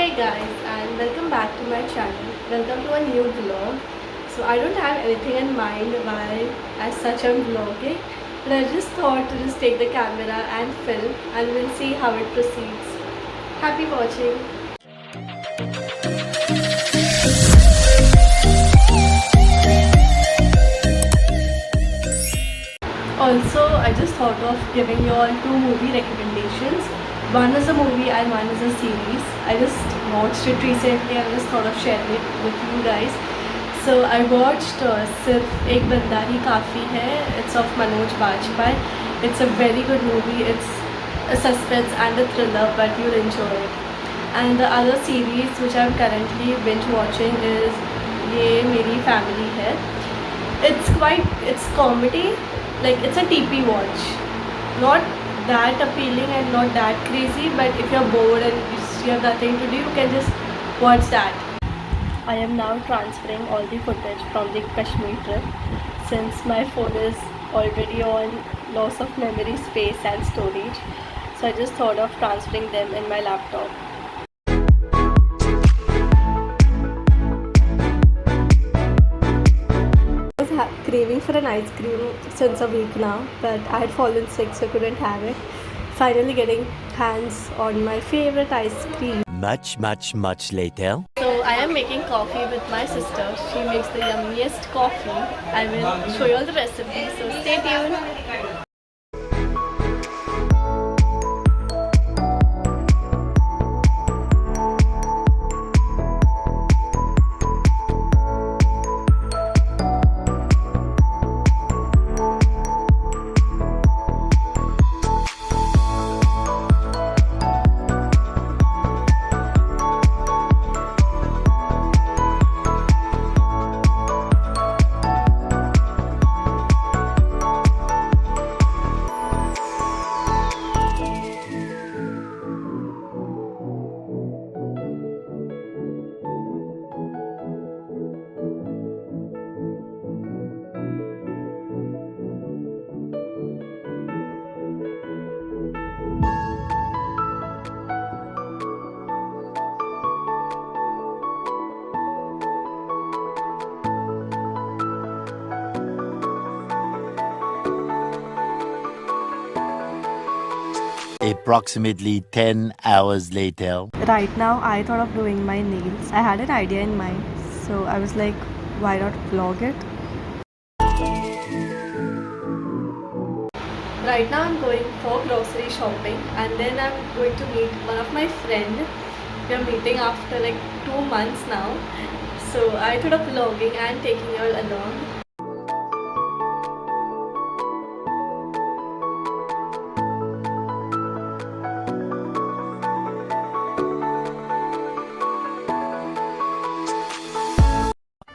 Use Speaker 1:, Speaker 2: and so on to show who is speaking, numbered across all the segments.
Speaker 1: Hey guys, and welcome back to my channel. Welcome to a new vlog. So I don't have anything in mind while as such I'm vlogging, but I just thought to just take the camera and film and we'll see how it proceeds. Happy watching. Also, I just thought of giving you all two movie recommendations. One is a movie and one is a series. I just watched it recently and I just thought of sharing it with you guys. So I watched Sirf Ek Banda Hi Kafi Hai. It's of Manoj Bajpayee. It's a very good movie. It's a suspense and a thriller, but you'll enjoy it. And the other series which I'm currently binge watching is Ye Meri Family Hai. It's comedy, like it's a TP watch, not that appealing and not that crazy, but if you're bored and you have nothing to do, you can just watch that. I am now transferring all the footage from the Kashmir trip since my phone is already on loss of memory space and storage, so I just thought of transferring them in my laptop. Craving for an ice cream since a week now, but I had fallen sick so I couldn't have it. Finally getting hands on my favorite ice cream.
Speaker 2: Much later.
Speaker 1: So I am making coffee with my sister. She makes the yummiest coffee. I will show you all the recipes, so stay tuned.
Speaker 2: Approximately 10 hours later.
Speaker 1: Right now I thought of doing my nails. I had an idea in mind, so I was like, why not vlog it? Right now I'm going for grocery shopping and then I'm going to meet one of my friends. We are meeting after like 2 months now, so I thought of vlogging and taking you all along.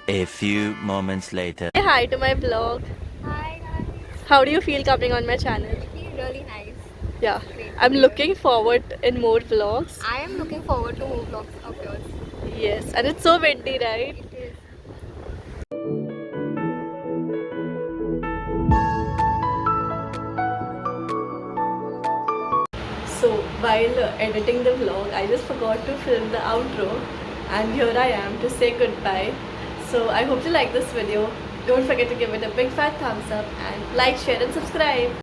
Speaker 2: A few moments later.
Speaker 1: Say hi to my vlog.
Speaker 3: Hi guys.
Speaker 1: How do you feel coming on my channel?
Speaker 3: Really nice.
Speaker 1: Yeah,
Speaker 3: Great.
Speaker 1: I'm looking forward in more vlogs.
Speaker 3: I am looking forward to more vlogs of yours.
Speaker 1: Yes, and it's so windy, right?
Speaker 3: It is.
Speaker 1: So while editing the vlog, I just forgot to film the outro, and here I am to say goodbye. So I hope you like this video. Don't forget to give it a big fat thumbs up and like, share and subscribe.